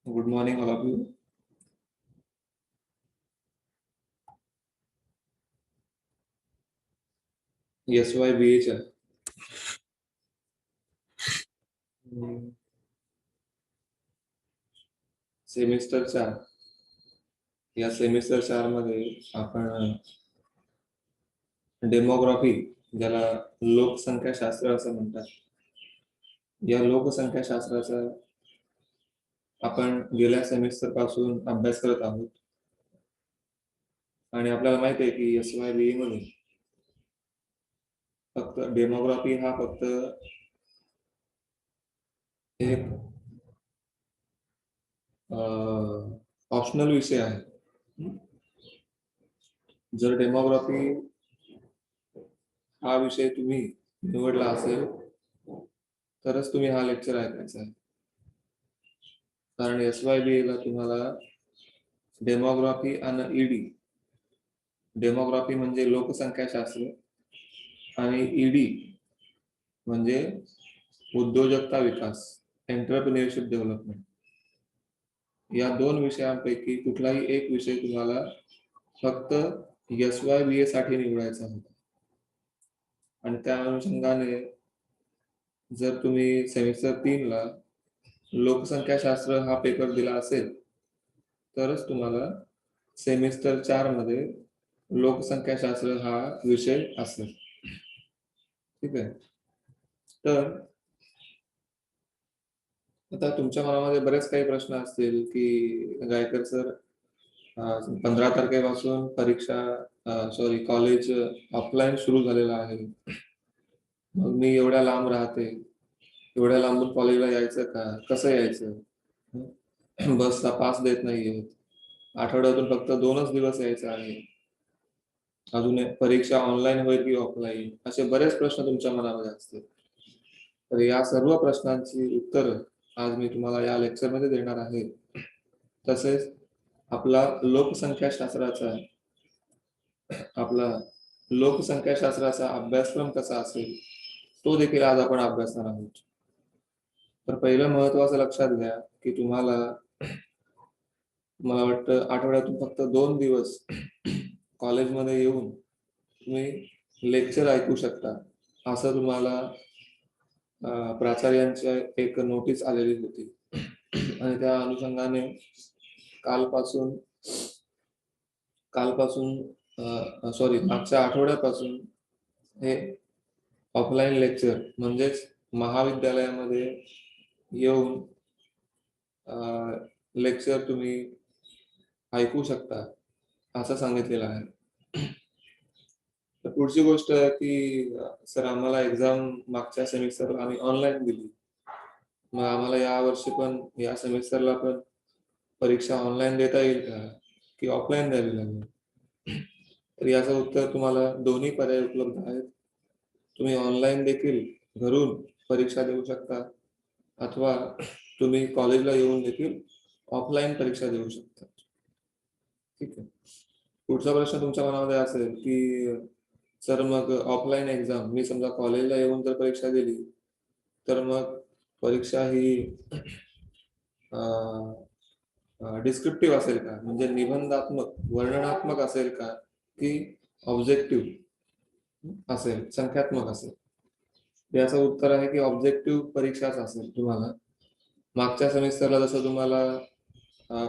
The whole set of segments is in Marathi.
Good morning, all of you. SYBH semester 4 या सेमिस्टर 4 मध्ये आपण डेमोग्राफी, ज्याला लोकसंख्याशास्त्र असं म्हणतात, या लोकसंख्याशास्त्राचा आपण गेल्या सेमिस्टर पासून अभ्यास करत आहोत. आणि आपल्याला माहिती आहे की SYBE मध्ये फक्त डेमोग्राफी हा फक्त एक ऑप्शनल विषय आहे. जर डेमोग्राफी हा विषय तुम्ही निवडला असेल तरच तुम्ही हा लेक्चर ऐकायचा आहे. कारण SYBE ला तुम्हाला डेमोग्राफी आणि ईडी, डेमोग्राफी म्हणजे लोकसंख्याशास्त्र आणि ईडी म्हणजे उद्योजकता विकास, एंटरप्रेन्योरशिप डेव्हलपमेंट, या दोन विषयांपैकी कुठलाही एक विषय तुम्हाला फक्त SYBE साठी निवडायचा होता. आणि त्या अनुषंगाने जर तुम्ही सेमिस्टर 3 ला लोकसंख्याशास्त्र हा पेपर दिला असेल तरच तुम्हाला सेमिस्टर 4 मध्ये लोकसंख्याशास्त्र हा विषय असेल. ठीक आहे. तर आता तुमच्या मनामध्ये बरेच काही प्रश्न असतील की गायकर सर 15 तारखेपासून कॉलेज ऑफलाईन सुरू झालेलं आहे. मग मी एवढ्या लांब राहते, एवढ्या लांबून कॉलेजला यायचं का, कसं यायचं, बसचा पास देत नाहीये, आठवड्यातून फक्त 2च दिवस यायचं आहे, अजून परीक्षा ऑनलाईन होईल की ऑफलाईन, असे बरेच प्रश्न तुमच्या मनामध्ये असतील. तर या सर्व प्रश्नांची उत्तर आज मी तुम्हाला या लेक्चर मध्ये देणार आहे. तसेच आपला लोकसंख्याशास्त्राचा अभ्यासक्रम कसा असेल तो देखील आज आपण अभ्यासणार आहोत. तर पहिलं महत्वाचं लक्षात घ्या की तुम्हाला, मला वाटतं, आठवड्यातून फक्त 2 दिवस कॉलेजमध्ये येऊन तुम्ही लेक्चर ऐकू शकता, असं तुम्हाला प्राचार्यांची एक नोटीस आलेली होती. आणि त्या अनुषंगाने मागच्या आठवड्यापासून हे ऑफलाईन लेक्चर म्हणजेच महाविद्यालयामध्ये येऊन लेक्चर तुम्ही ऐकू शकता असं सांगितलेलं आहे. तर पुढची गोष्ट आहे की सर, आम्हाला एक्झाम मागच्या सेमिस्टरला आम्ही ऑनलाईन दिली, मग आम्हाला या वर्षी पण या सेमिस्टरला पण परीक्षा ऑनलाईन देता येईल का की ऑफलाईन द्यावी लागेल? तर याचं उत्तर तुम्हाला दोन्ही पर्याय उपलब्ध आहेत. तुम्ही ऑनलाईन देखील घरून परीक्षा देऊ शकता अथवा तुम्ही कॉलेजला येऊन देखील ऑफलाईन परीक्षा देऊ शकता. ठीक आहे. पुढचा प्रश्न तुमच्या मनामध्ये असेल की सर, मग ऑफलाईन एक्झाम मी समजा कॉलेजला येऊन जर परीक्षा दिली तर मग परीक्षा ही डिस्क्रिप्टिव्ह असेल का, म्हणजे निबंधात्मक, वर्णनात्मक असेल का की ऑब्जेक्टिव्ह असेल, संख्यात्मक असेल? याचं उत्तर आहे की ऑब्जेक्टिव्ह परीक्षाच असेल. तुम्हाला मागच्या सेमिस्टरला जसं तुम्हाला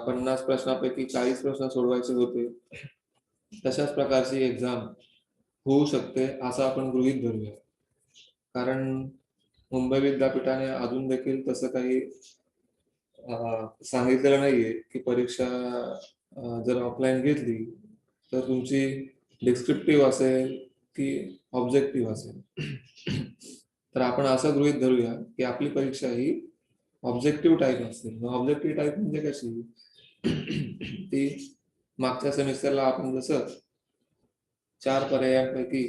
50 प्रश्नापैकी 40 प्रश्न सोडवायचे होते, तशाच प्रकारची एक्झाम होऊ शकते असं आपण गृहीत धरूया. कारण मुंबई विद्यापीठाने अजून देखील तसं काही सांगितलेलं नाहीये की परीक्षा जर ऑफलाईन घेतली तर तुमची डिस्क्रिप्टिव्ह असेल की ऑब्जेक्टिव्ह असेल. तर आपण असं गृहीत धरूया की आपली परीक्षा ही ऑब्जेक्टिव्ह टाईप असेल. ऑब्जेक्टिव्ह टाईप म्हणजे कशी, ती मागच्या सेमिस्टरला आपण जसं 4 पर्यायांपैकी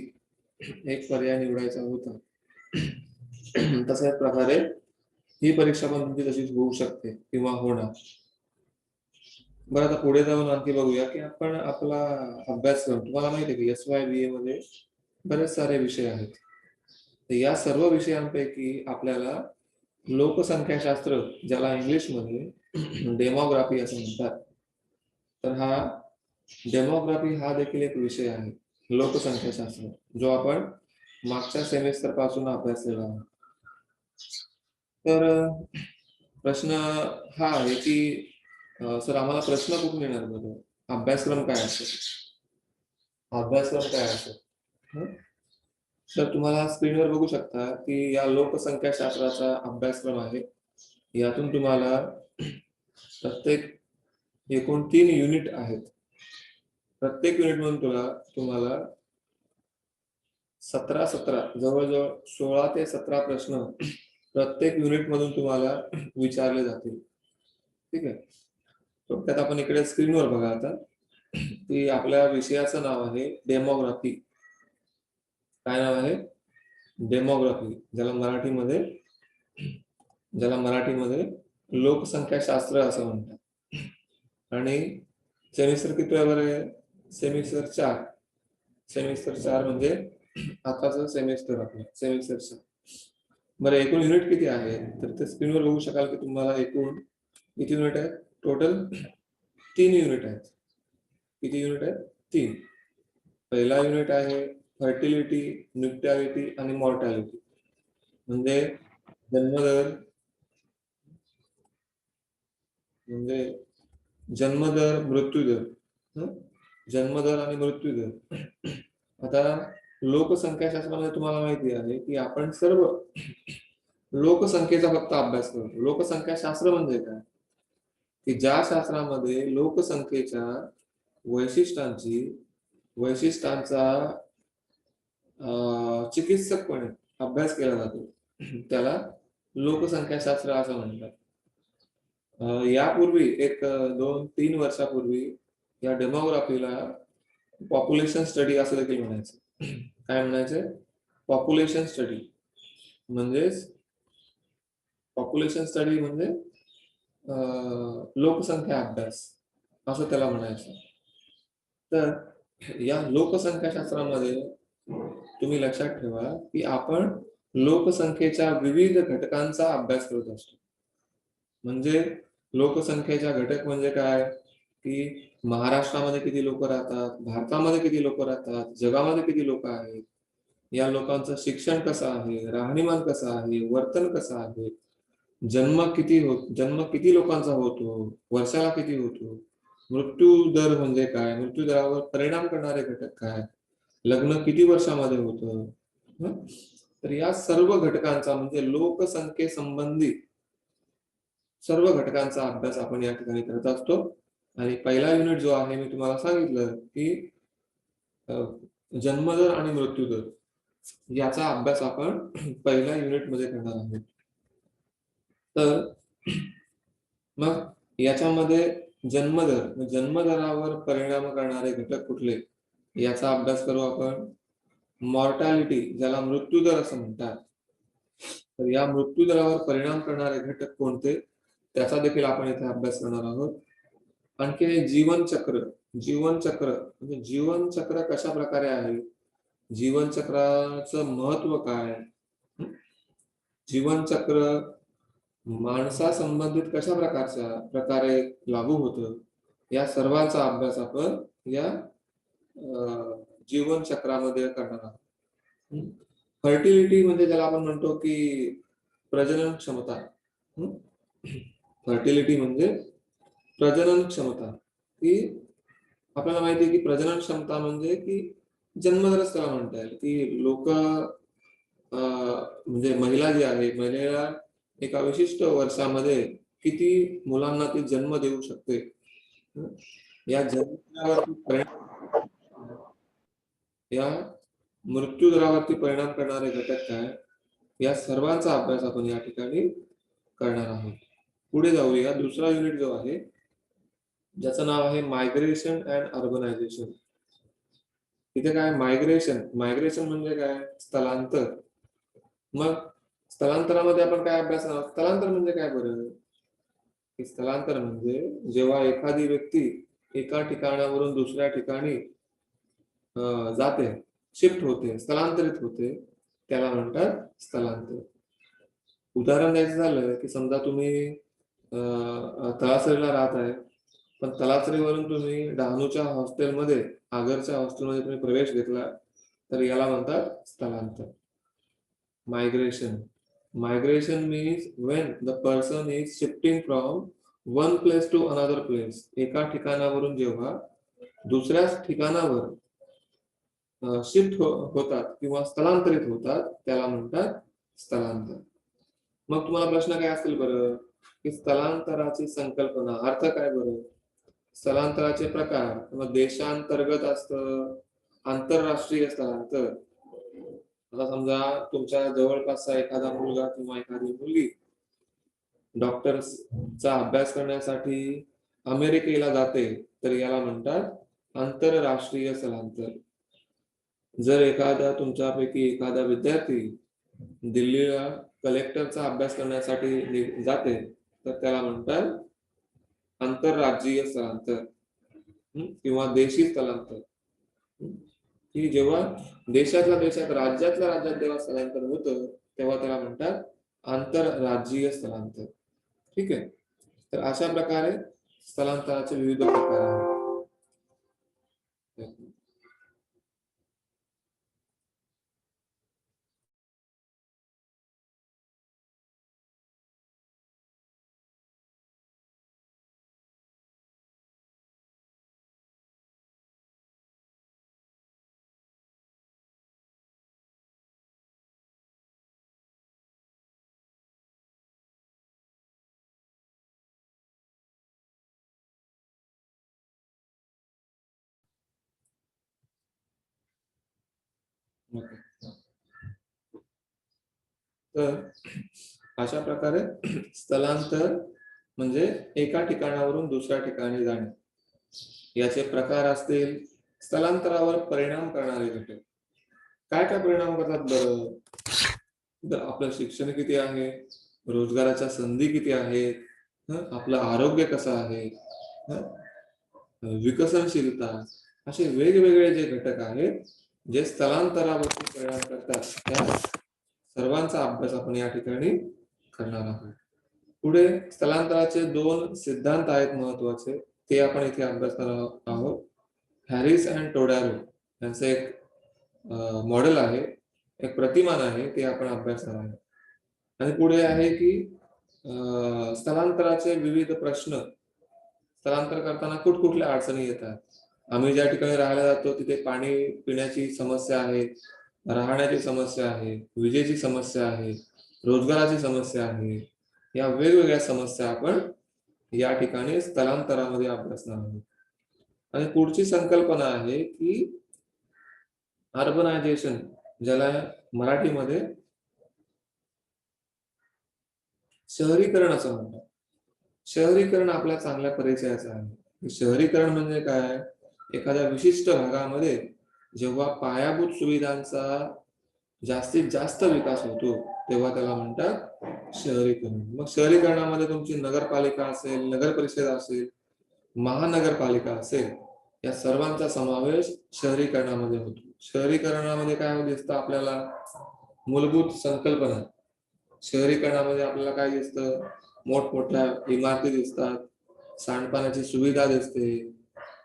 एक पर्याय निवडायचा होता, तशाच प्रकारे ही परीक्षा पण तुमची तशीच होऊ शकते किंवा होणार. बरं, आता पुढे जाऊन आणखी बघूया की आपण आपला अभ्यासक्रम, तुम्हाला माहिती आहे की SYBE मध्ये बरेच सारे विषय आहेत. तर या सर्व विषयांपैकी आपल्याला लोकसंख्याशास्त्र, ज्याला इंग्लिशमध्ये डेमोग्राफी असं म्हणतात, तर हा डेमोग्राफी हा देखील एक विषय आहे, लोकसंख्याशास्त्र, जो आपण मागच्या सेमेस्टर पासून अभ्यासलेला आहे. तर प्रश्न हा आहे की सर आम्हाला प्रश्न कुठून येणार बरं, अभ्यासक्रम काय असेल, अभ्यासक्रम काय असेल. तर तुम्हाला स्क्रीनवर बघू शकता की या लोकसंख्याशास्त्राचा अभ्यासक्रम आहे. यातून तुम्हाला प्रत्येक एकूण 3 युनिट आहेत. प्रत्येक युनिट मधून तुम्हाला 17 जवळजवळ 16 ते 17 प्रश्न प्रत्येक युनिट मधून तुम्हाला विचारले जातील. ठीक आहे. त्यात आपण इकडे स्क्रीनवर बघा आता की आपल्या विषयाचं नाव आहे डेमोग्राफी. काय नाव आहे? डेमोग्राफी, ज्याला मराठीमध्ये लोकसंख्याशास्त्र असं म्हणतात. आणि सेमिस्टर किती आहे? सेमिस्टर 4. सेमिस्टर 4 म्हणजे आताचं सेमिस्टर आपलं सेमिस्टर 4. बरं, एकूण युनिट किती आहे? तर ते स्क्रीनवर बघू शकाल की तुम्हाला एकूण किती युनिट आहेत? टोटल 3 युनिट आहेत. किती युनिट आहेत? 3. पहिला युनिट आहे फर्टिलिटी, न्यूट्रॅलिटी आणि मॉर्टॅलिटी, म्हणजे जन्मदर, मृत्यूदर. जन्मदर आणि मृत्यूदर. आता लोकसंख्याशास्त्रामध्ये तुम्हाला माहिती आहे की आपण सर्व लोकसंख्येचा फक्त अभ्यास करतो. लोकसंख्याशास्त्र म्हणजे काय? की ज्या शास्त्रामध्ये लोकसंख्येच्या वैशिष्ट्यांचा चिकित्सकपणे अभ्यास केला जातो, त्याला लोकसंख्याशास्त्र असं म्हणतात. यापूर्वी 2-3 वर्षापूर्वी या डेमोग्राफीला पॉप्युलेशन स्टडी असं देखील म्हणायचं. काय म्हणायचे? पॉप्युलेशन स्टडी म्हणजे लोकसंख्या अभ्यास असं त्याला म्हणायचं. तर या लोकसंख्याशास्त्रामध्ये तुम्ही लक्षात ठेवा की आपण लोकसंख्येच्या विविध घटकांचा अभ्यास करत असतो. म्हणजे लोकसंख्येच्या घटक म्हणजे काय की महाराष्ट्रामध्ये किती लोक राहतात, भारतामध्ये किती लोक राहतात, जगामध्ये किती लोक आहेत, या लोकांचं शिक्षण कसं आहे, राहणीमान कसं आहे, वर्तन कसं आहे, जन्म किती लोकांचा होतो, वर्षाला किती होतो, मृत्यू दर म्हणजे काय, मृत्यू दरावर परिणाम करणारे घटक काय, लग्न किती वर्षामध्ये होतं. तर या सर्व घटकांचा म्हणजे लोकसंख्येसंबंधी सर्व घटकांचा अभ्यास आपण या ठिकाणी करत असतो. आणि पहिला युनिट जो आहे मी तुम्हाला सांगितलं की जन्मदर आणि मृत्यूदर याचा अभ्यास आपण पहिल्या युनिट मध्ये करणार आहोत. तर मग याच्यामध्ये जन्मदरावर परिणाम करणारे घटक कुठले याचा अभ्यास करू आपण. मॉर्टॅलिटी, ज्याला मृत्यूदर असं म्हणतात, तर या मृत्यूदरावर परिणाम करणारे घटक कोणते त्याचा देखील आपण इथे अभ्यास करणार आहोत. आणखी जीवनचक्र म्हणजे जीवनचक्र कशा प्रकारे आहे, जीवनचक्राचं महत्व काय, जीवनचक्र माणसासंबंधित कशा प्रकारे लागू होतं, या सर्वांचा अभ्यास आपण या जीवनचक्रामध्ये करणार आहोत. फर्टिलिटी म्हणजे ज्याला आपण म्हणतो की प्रजनन क्षमता. फर्टिलिटी म्हणजे प्रजनन क्षमता, की आपल्याला माहिती आहे की प्रजनन क्षमता म्हणजे की जन्मदरच त्याला म्हणता येईल की लोक म्हणजे महिला जी आहे, महिलेला एका विशिष्ट वर्षामध्ये किती मुलांना ती जन्म देऊ शकते, या या मृत्यू दरावरती परिणाम करणारे घटक काय, या सर्वांचा अभ्यास आपण या ठिकाणी करणार आहोत. पुढे जाऊया. दुसरा युनिट जो आहे ज्याचं नाव आहे मायग्रेशन अँड अर्बनायझेशन. इथे काय मायग्रेशन म्हणजे काय? स्थलांतर. मग स्थलांतरामध्ये आपण काय अभ्यास करणार? स्थलांतर म्हणजे काय बरं? स्थलांतर म्हणजे जेव्हा एखादी व्यक्ती एका ठिकाणावरून दुसऱ्या ठिकाणी जाते, शिफ्ट होते, स्थलांतरित होते, त्याला म्हणतात स्थलांतर. उदाहरण द्यायचं झालं की समजा तुम्ही तलासरीला राहत आहे, पण तलासरीवरून तुम्ही डहाणूच्या हॉस्टेलमध्ये, आगरच्या हॉस्टेलमध्ये तुम्ही प्रवेश घेतला, तर याला म्हणतात स्थलांतर. Migration means when the person is shifting from one place to another place. एका ठिकाणावरून जेव्हा दुसऱ्या ठिकाणावर शिफ्ट होतात किंवा स्थलांतरित होतात, त्याला म्हणतात स्थलांतर. मग तुम्हाला प्रश्न काय असेल बरं, की स्थलांतराची संकल्पना, अर्थ काय बरं? स्थलांतराचे प्रकार, किंवा देशांतर्गत असतं, आंतरराष्ट्रीय स्थलांतर. आता समजा तुमच्या जवळपासचा एखादा मुलगा किंवा एखादी मुलगी डॉक्टरचा अभ्यास करण्यासाठी अमेरिकेला जाते, तर याला म्हणतात आंतरराष्ट्रीय स्थलांतर. जर तुमच्यापैकी एखादा विद्यार्थी दिल्लीला कलेक्टरचा अभ्यास करण्यासाठी जाते, तर त्याला म्हणतात आंतरराज्यीय स्थलांतर किंवा देशी स्थलांतर. की जेव्हा देशातल्या देशात, राज्यातल्या राज्यात जेव्हा स्थलांतर होतं, तेव्हा त्याला म्हणतात आंतरराज्यीय स्थलांतर. ठीक आहे. तर अशा प्रकारे स्थलांतराचे विविध प्रकार आहेत. तर अशा प्रकारे स्थलांतर म्हणजे एका ठिकाणावरून दुसऱ्या ठिकाणी जाणे. याचे प्रकार असतील. स्थलांतरावर परिणाम करणारे घटक काय काय परिणाम करतात बरं? तर आपलं शिक्षण किती आहे, रोजगाराच्या संधी किती आहेत, आपलं आरोग्य कसं आहे, विकसनशीलता, असे वेगवेगळे जे घटक आहेत जे स्थलांतरावरती परिणाम करतात, त्या सर्वांचा अभ्यास आपण या ठिकाणी करणार आहोत. पुढे स्थलांतराचे 2 सिद्धांत आहेत महत्वाचे, ते आपण इथे अभ्यास करणार आहोत. हॅरिस अँड टोडॅरो यांचं एक मॉडेल आहे, एक प्रतिमान आहे, ते आपण अभ्यासणार आहोत. आणि पुढे आहे की स्थलांतराचे विविध प्रश्न. स्थलांतर करताना कुठल्या अडचणी येतात. आम्ही ज्या ठिकाणी राहायला जातो तिथे पाणी पिण्याची समस्या आहे, राहण्याची समस्या आहे, विजेची समस्या आहे, रोजगाराची समस्या आहे. या वेगवेगळ्या समस्या आपण या ठिकाणी स्थलांतरामध्ये अभ्यासणार आहोत. आणि पुढची संकल्पना आहे की अर्बनायझेशन, ज्याला मराठीमध्ये शहरीकरण असं म्हणतात. शहरीकरण आपल्या चांगल्या परिचयाचं आहे. शहरीकरण म्हणजे काय? एखाद्या विशिष्ट भागामध्ये जेव्हा पायाभूत सुविधांचा जास्तीत जास्त विकास होतो, तेव्हा त्याला म्हणतात शहरीकरण. मग शहरीकरणामध्ये तुमची नगरपालिका असेल, नगर परिषद असेल, महानगरपालिका असेल, या सर्वांचा समावेश शहरीकरणामध्ये होतो. शहरीकरणामध्ये काय दिसतं आपल्याला? मूलभूत संकल्पना. शहरीकरणामध्ये आपल्याला काय दिसतं? मोठमोठ्या इमारती दिसतात, सांडपाण्याची सुविधा दिसते,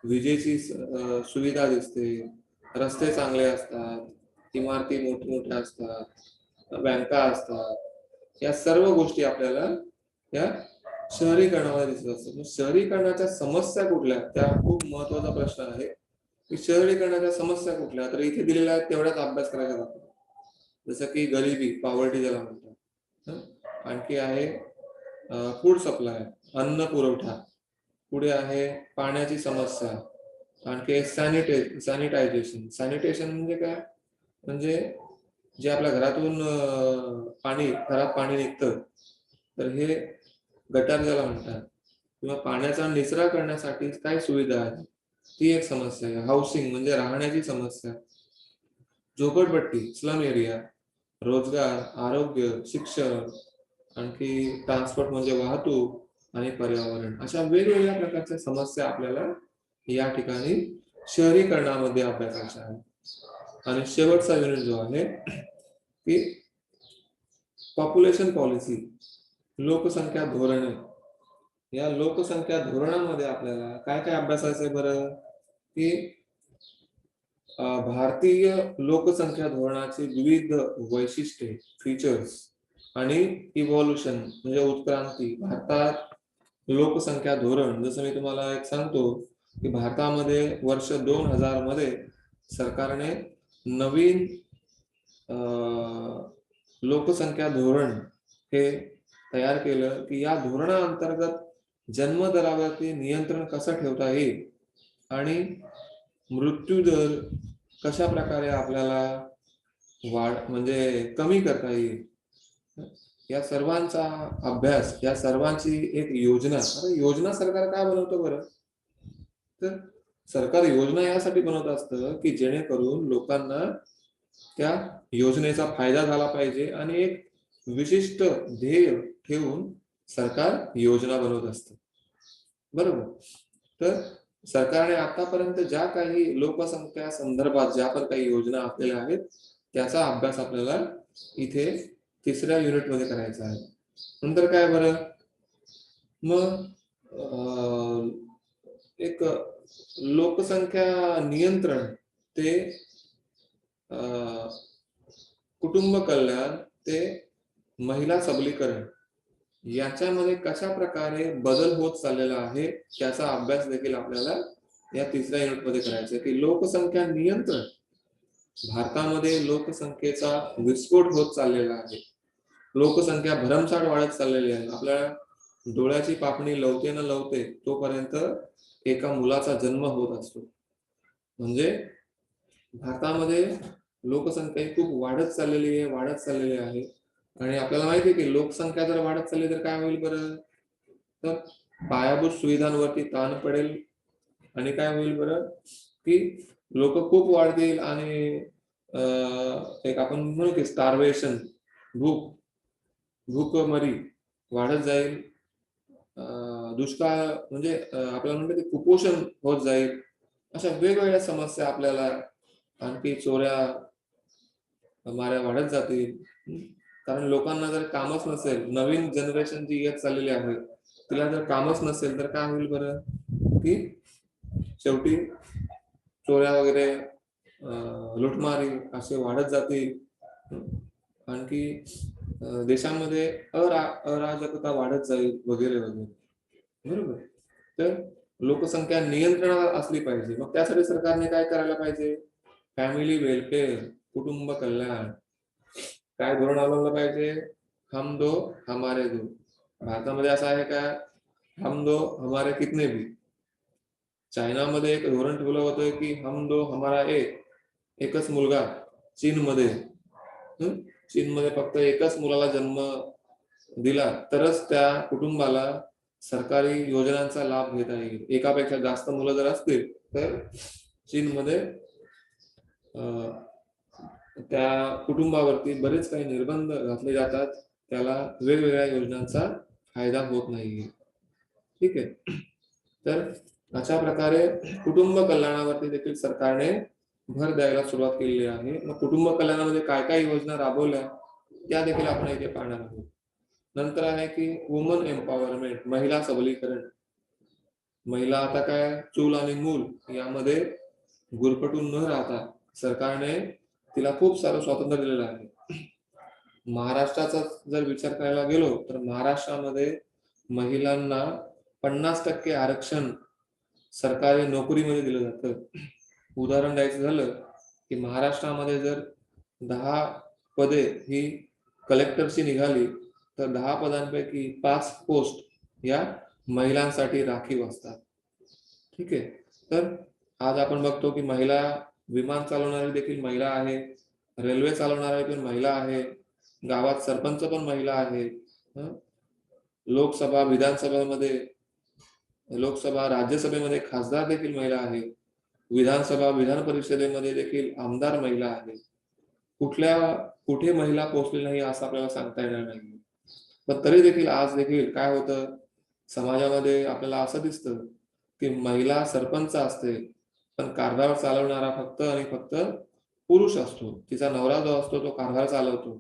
विजेची सुविधा दिसते, रस्ते चांगले असतात, इमारती मोठमोठ्या असतात, बँका असतात. या सर्व गोष्टी आपल्याला या शहरीकरणामध्ये दिसत असतात. शहरीकरणाच्या समस्या कुठल्या? त्या खूप महत्वाचा प्रश्न आहे की शहरीकरणाच्या समस्या कुठल्या? तर इथे दिलेल्या आहेत तेवढ्याच अभ्यास करायचा जातो. जसं की गरिबी, पॉवर्टी ज्याला म्हणतात. आणखी आहे फूड सप्लाय, अन्न पुरवठा. पुढे आहे पाण्याची समस्या. आणखी सॅनिटायझेशन. सॅनिटेशन म्हणजे काय? म्हणजे जे आपल्या घरातून खराब पाणी निघतं, तर हे गटार ज्याला म्हणतात, किंवा पाण्याचा निचरा करण्यासाठी काय सुविधा आहे, ती एक समस्या आहे. हाऊसिंग म्हणजे राहण्याची समस्या. झोपडपट्टी, स्लम एरिया, रोजगार, आरोग्य, शिक्षण, आणखी ट्रान्सपोर्ट म्हणजे वाहतूक आणि पर्यावरण. अशा वेगवेगळ्या प्रकारच्या समस्या आपल्याला या ठिकाणी शहरीकरणामध्ये अभ्यासायच्या आहेत. आणि शेवटचा युनिट जो आहे की पॉप्युलेशन पॉलिसी, लोकसंख्या धोरणे. या लोकसंख्या धोरणामध्ये आपल्याला काय काय अभ्यासायचं आहे बरं, की भारतीय लोकसंख्या धोरणाची विविध वैशिष्ट्ये, फीचर्स आणि इव्हॉल्युशन म्हणजे उत्क्रांती. भारतात लोकसंख्या धोरण, जसं मी तुम्हाला एक सांगतो की भारतामध्ये वर्ष 2000 मध्ये सरकारने नवीन लोकसंख्या धोरण हे तयार केलं, की या धोरणाअंतर्गत जन्मदरावरती नियंत्रण कसं ठेवता येईल आणि मृत्यू दर कशा प्रकारे आपल्याला म्हणजे कमी करता येईल, या सर्वांचा अभ्यास, या सर्वांची एक योजना. आता योजना सरकार काय बनवतं बरं, तर सरकार योजना यासाठी बनवत असतं की जेणेकरून लोकांना त्या योजनेचा फायदा झाला पाहिजे आणि एक विशिष्ट ध्येय ठेवून सरकार योजना बनवत असतं, बरोबर. तर सरकारने आतापर्यंत ज्या काही लोकसंख्या संदर्भात ज्या पण काही योजना आपल्याला आहेत त्याचा अभ्यास आपल्याला इथे 3ऱ्या युनिटमध्ये करायचा आहे. नंतर काय बरं, मग एक लोकसंख्या नियंत्रण ते कुटुंब कल्याण ते महिला सबलीकरण याच्यामध्ये कशा प्रकारे बदल होत चाललेला आहे त्याचा अभ्यास देखील आपल्याला या 3ऱ्या युनिटमध्ये करायचा आहे. की लोकसंख्या नियंत्रण, भारतामध्ये लोकसंख्येचा विस्फोट होत चाललेला आहे, लोकसंख्या भरमसाठ वाढत चाललेली आहे. आपल्या डोळ्याची पापणी लवते न लवते तोपर्यंत एका मुलाचा जन्म होत असतो. म्हणजे भारतामध्ये लोकसंख्या खूप वाढत चाललेली आहे आणि आपल्याला माहिती आहे की लोकसंख्या जर वाढत चालली तर काय होईल बरं, तर पायाभूत सुविधांवरती ताण पडेल आणि काय होईल बरं, की लोक खूप वाढतील आणि एक आपण म्हणू की स्टार्वेशन, भूकमरी वाढत जाईल. दुष्काळ म्हणजे आपल्याला म्हणतो की कुपोषण होत जाईल. अशा वेगवेगळ्या समस्या आपल्याला, आणखी चोऱ्या माऱ्या वाढत जातील. कारण लोकांना जर कामच नसेल, नवीन जनरेशन जी येत चाललेली आहे तिला जर कामच नसेल तर काय होईल बरं, की शेवटी चोऱ्या वगैरे, लुटमारी असे वाढत जातील. आणखी देशामध्ये अराजकता वाढत जाईल वगैरे वगैरे, बरोबर. तर लोकसंख्या नियंत्रणात असली पाहिजे. मग त्यासाठी सरकारने काय करायला पाहिजे, फॅमिली वेलफेअर, कुटुंब कल्याण, काय धोरण अवलंबलं पाहिजे, हम दो हमारे दो. भारतामध्ये असं आहे का, हम दो हमारे कितने भी. चायनामध्ये एक धोरण ठेवलं होतं की हम दो हमारा एक, एकच मुलगा. चीनमध्ये फक्त एकच मुलाला जन्म दिला तरच त्या कुटुंबाला सरकारी योजनांचा लाभ घेता येईल. एकापेक्षा जास्त मुलं जर असतील तर चीनमध्ये त्या कुटुंबावरती बरेच काही निर्बंध घातले जातात, त्याला वेगवेगळ्या योजनांचा फायदा होत नाहीये. ठीक आहे. तर अशा प्रकारे कुटुंब कल्याणावरती देखील सरकारने भर द्यायला सुरुवात केलेली आहे. मग कुटुंब कल्याणामध्ये काय काय योजना राबवल्या त्या देखील आपण इथे पाहणार आहोत. नंतर आहे की वुमन एम्पॉवरमेंट, महिला सबलीकरण. महिला आता काय चूल आणि मूल यामध्ये गुरफटून न राहता सरकारने तिला खूप सारं स्वातंत्र्य दिलेलं आहे. महाराष्ट्राचा जर विचार करायला गेलो तर महाराष्ट्रामध्ये महिलांना 50% आरक्षण सरकारी नोकरीमध्ये दिलं जातं. उदाहरण द्यायचं झालं की महाराष्ट्रामध्ये जर 10 पदे ही कलेक्टरची निघाली तर 10 पदांपैकी 5 पोस्ट या महिलांसाठी राखीव असतात. ठीक आहे. तर आज आपण बघतो की महिला विमान चालवणारी देखील महिला आहे, रेल्वे चालवणारी पण महिला आहे, गावात सरपंच पण महिला आहे, लोकसभा विधानसभेमध्ये, लोकसभा राज्यसभेमध्ये खासदार देखील महिला आहे, विधानसभा विधान परिषदेमध्ये देखील आमदार महिला आहे. कुठे महिला पोहोचली नाही असं आपल्याला सांगता येणार नाही. पण तरी देखील आज देखील काय होतं, समाजामध्ये आपल्याला असं दिसतं की महिला सरपंच असते पण कारभार चालवणारा फक्त आणि फक्त पुरुष असतो. तिचा नवरा जो असतो तो कारभार चालवतो,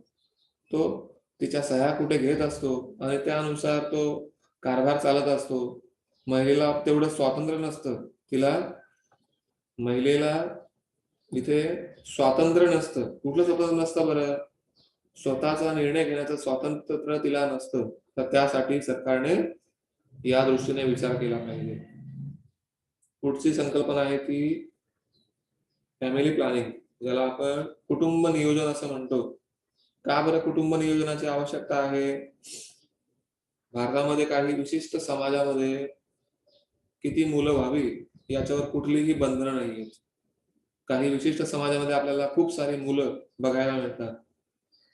तो तिच्या सह्या कुठे घेत असतो आणि त्यानुसार तो कारभार चालत असतो. महिलेला तेवढं स्वातंत्र्य नसतं. महिलेला इथे स्वातंत्र्य नसतं. कुठलं स्वातंत्र्य नसतं बरं? स्वतःचा निर्णय घेण्याचं स्वातंत्र्य तिला नसतं. तर त्यासाठी सरकारने या दृष्टीने विचार केला पाहिजे. पुढची संकल्पना आहे ती फॅमिली प्लॅनिंग, ज्याला आपण कुटुंब नियोजन असं म्हणतो. का बरं कुटुंब नियोजनाची आवश्यकता आहे? भारतामध्ये काही विशिष्ट समाजामध्ये किती मुलं व्हावी याच्यावर कुठलीही बंधनं नाहीयेत. काही विशिष्ट समाजामध्ये आपल्याला खूप सारी मुलं बघायला मिळतात.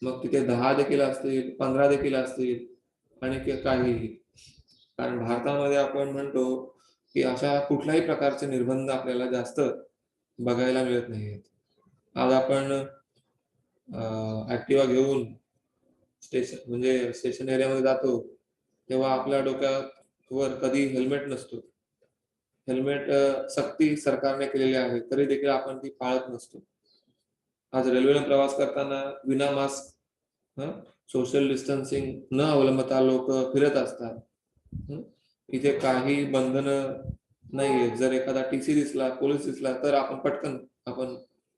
मग तिथे 10 देखील असतील, 15 देखील असतील आणि काहीही. कारण भारतामध्ये आपण म्हणतो, की अशा कुठल्याही प्रकारचे निर्बंध आपल्याला जास्त बघायला मिळत नाहीयेत. आज आपण ॲक्टिवा घेऊन स्टेशन एरियामध्ये जातो, तेव्हा आपल्या डोक्यावर कधी हेल्मेट नसतो. हेल्मेट सक्ती सरकारने केलेली आहे, तरी देखील आपण ती पाळत नसतो. आज रेल्वेने प्रवास करताना विना मास्क, सोशल डिस्टन्सिंग न अवलंबता लोक फिरत असतात. इथे काही बंधनं नाहीये. जर एखादा टीसी दिसला, पोलीस दिसला, तर आपण पटकन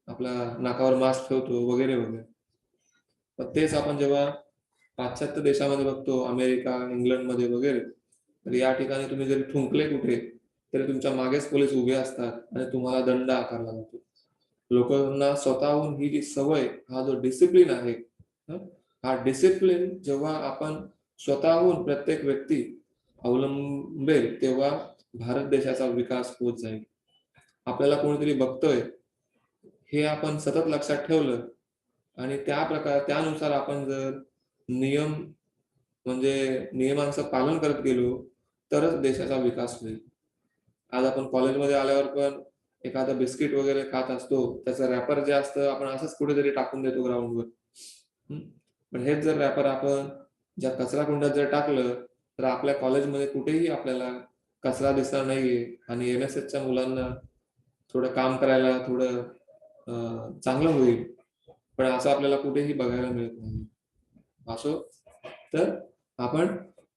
आपल्या नाकावर मास्क ठेवतो वगैरे वगैरे. पण तेच आपण जेव्हा पाश्चात्य देशामध्ये बघतो, अमेरिका, इंग्लंडमध्ये वगैरे, तर या ठिकाणी तुम्ही जरी थुंकले कुठे, तरी तुमच्या मागेच पोलीस उभे असतात आणि तुम्हाला दंड आकारला जातो. लोकांना स्वतःहून ही जी सवय, हा जो डिसिप्लिन आहे, हा डिसिप्लिन जेव्हा आपण स्वतःहून प्रत्येक व्यक्ती अवलंबेल, तेव्हा भारत देशाचा विकास होत जाईल. आपल्याला कोणीतरी बघतोय हे आपण सतत लक्षात ठेवलं आणि त्यानुसार आपण जर नियम म्हणजे नियमांचं पालन करत गेलो, तरच देशाचा विकास होईल. आज आपण कॉलेजमध्ये आल्यावर पण एखादं बिस्किट वगैरे खात असतो, त्याचं रॅपर जे असतं आपण असंच कुठेतरी टाकून देतो ग्राउंडवर. पण हेच जर रॅपर आपण ज्या कचरा कुंड्यात जर टाकलं, तर आपल्या कॉलेजमध्ये कुठेही आपल्याला कचरा दिसणार नाहीये आणि एन-एस-एसच्या मुलांना थोडं काम करायला थोडं चांगलं होईल. पण असं आपल्याला कुठेही बघायला मिळत नाही. असो, तर आपण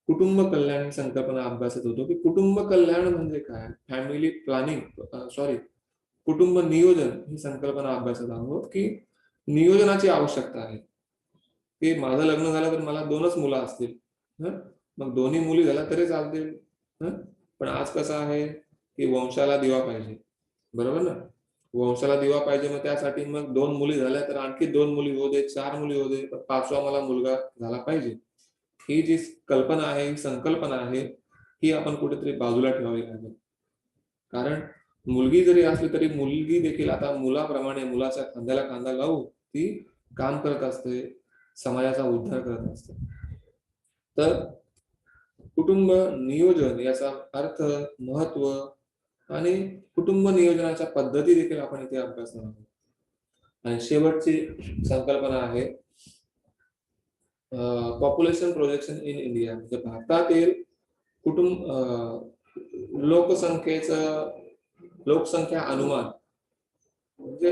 कुटुंब कल्याण संकल्पना अभ्यासत होतो, की कुटुंब कल्याण म्हणजे काय? फॅमिली प्लॅनिंग सॉरी कुटुंब नियोजन ही संकल्पना अभ्यासत आहोत, की नियोजनाची आवश्यकता आहे. की माझं लग्न झालं तर मला 2च मुलं असतील. मग दोन्ही मुली झाल्या तरी चालतील. पण आज कसं आहे, की वंशाला दिवा पाहिजे. बरोबर ना? वंशाला दिवा पाहिजे, मग त्यासाठी मग 2 मुली झाल्या तर आणखी 2 मुली होऊ दे, 4 मुली होऊ दे, 5वा मला मुलगा झाला पाहिजे. ही जी कल्पना आहे, ही संकल्पना आहे, ही आपण कुठेतरी बाजूला ठेवावी लागेल. कारण मुलगी जरी असली तरी मुलगी देखील आता मुलाप्रमाणे मुलाच्या खांद्याला खांदा लावून ती काम करत असते, समाजाचा उद्धार करत असते. तर कुटुंब नियोजन याचा अर्थ, महत्व आणि कुटुंब नियोजनाच्या पद्धती देखील आपण इथे अभ्यासणार आहोत. आणि शेवटची संकल्पना आहे पॉप्युलेशन प्रोजेक्शन इन इंडिया, म्हणजे भारतातील लोकसंख्येचं लोकसंख्या अनुमान. म्हणजे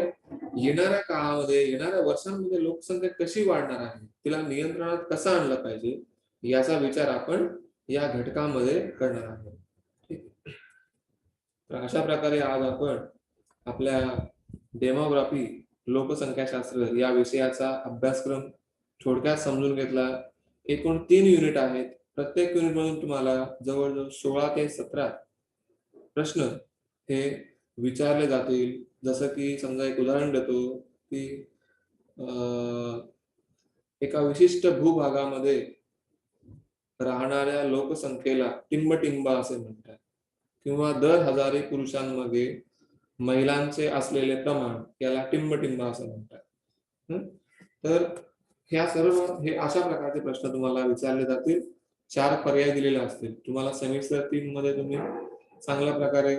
येणाऱ्या काळामध्ये, येणाऱ्या वर्षांमध्ये लोकसंख्या कशी वाढणार आहे, तिला नियंत्रणात कसं आणलं पाहिजे, याचा विचार आपण या घटकामध्ये करणार आहोत. ठीक आहे. तर अशा प्रकारे आज आपण आपल्या डेमोग्राफी, लोकसंख्याशास्त्र या विषयाचा अभ्यासक्रम थोडक्यात समजून घेतला. एकूण 3 युनिट आहेत. प्रत्येक युनिटमधून तुम्हाला जवळ-जवळ 16 ते 17 प्रश्न हे विचारले जातील. जसं की समजा एक उदाहरण देतो, की एका विशिष्ट भूभागामध्ये राहणाऱ्या लोकसंख्येला टिंबटिंब असे म्हणतात किंवा दर हजारी पुरुषांमध्ये महिलांचे असलेले प्रमाण याला टिंबटिंब असं म्हणतात. तर हे अशा प्रकारचे प्रश्न तुम्हाला विचारले जातील. 4 पर्याय दिलेले असतील. तुम्हाला सेमिस्टर 3 मध्ये तुम्ही चांगल्या प्रकारे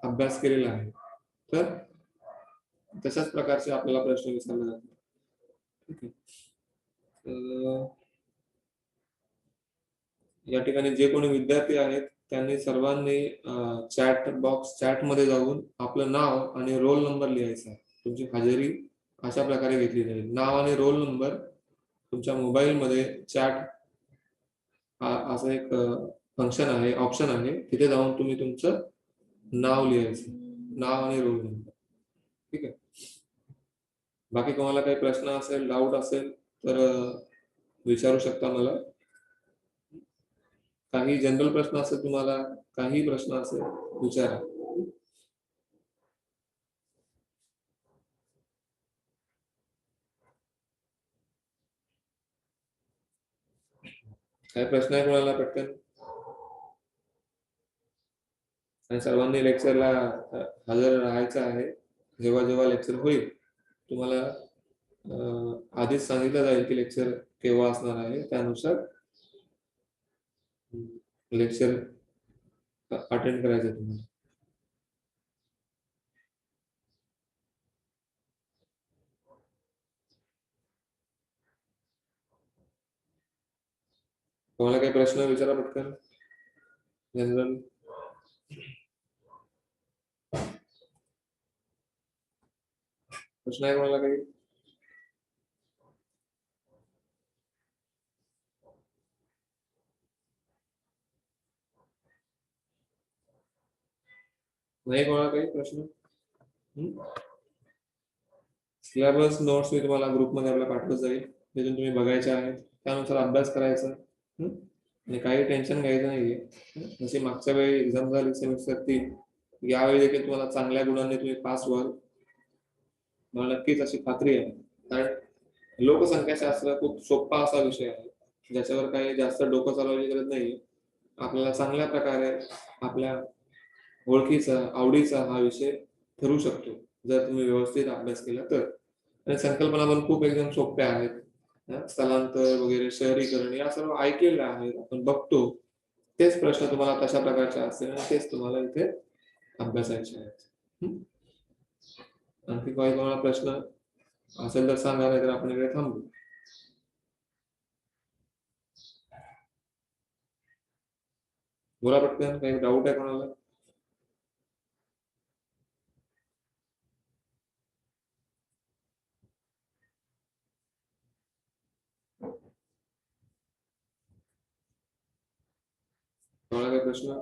अभ्यास केलेला आहे. तर तशाच प्रकारचे आपल्याला प्रश्न विचारले जातील. ठीक आहे. या ठिकाणी जे कोणी विद्यार्थी आहेत त्यांनी सर्वांनी चॅटमध्ये जाऊन आपलं नाव आणि रोल नंबर लिहायचा. तुमची हजेरी अशा प्रकारे घेतली जाईल. नाव आणि रोल नंबर तुमच्या मोबाईलमध्ये चॅट असं एक फंक्शन आहे, ऑप्शन आहे. तिथे जाऊन तुम्ही तुमचं नाव लिहायचं, नाव आणि रोल नंबर. ठीक आहे. बाकी कोणाला काही प्रश्न असेल, डाऊट असेल तर विचारू शकता मला. काही जनरल प्रश्न असेल तुम्हाला, काही प्रश्न असेल विचारा. काय प्रश्न आहे कोणाला पटकन? आणि सर्वांनी लेक्चरला हजर राहायचं आहे. जेव्हा जेव्हा लेक्चर होईल तुम्हाला आधीच सांगितलं जाईल की लेक्चर केव्हा असणार आहे, त्यानुसार लेक्चर अटेंड करायचं तुम्हाला. तुम्हाला काही प्रश्न विचारा पटकन जनरल. प्रश्न आहे कोणाला काही? नाही कोणाला काही प्रश्न? सिलेबस नोट्स मी तुम्हाला ग्रुपमध्ये आपल्या पाठवत जाईल, तिथून तुम्ही बघायचे आहेत, त्यानुसार अभ्यास करायचा. आणि काही टेन्शन घ्यायचं नाहीये. जशी मागच्या वेळी एक्झाम झाली सेमिस्टर 3, यावेळी देखील तुम्हाला चांगल्या गुणांनी तुम्ही पास व्हाल, मला नक्कीच अशी खात्री आहे. कारण लोकसंख्याशास्त्र खूप सोपा असा विषय आहे, ज्याच्यावर काही जास्त डोकं चालवायची गरज नाही. आपल्याला चांगल्या प्रकारे आपल्या ओळखीचा, आवडीचा हा विषय ठरू शकतो, जर तुम्ही व्यवस्थित अभ्यास केला तर. आणि संकल्पना पण खूप एकदम सोप्या आहेत. स्थलांतर वगैरे, शहरीकरण या सर्व ऐकलेलं आहे, आपण बघतो. तेच प्रश्न तुम्हाला तशा प्रकारचे असतील आणि तेच तुम्हाला इथे अभ्यासायचे आहेत. आणखी काही कोणाला प्रश्न असेल तर सांगा, नाहीतर आपण इकडे थांबू. बोला पटकन, काही डाऊट आहे कोणाला? कोणाला काही प्रश्न?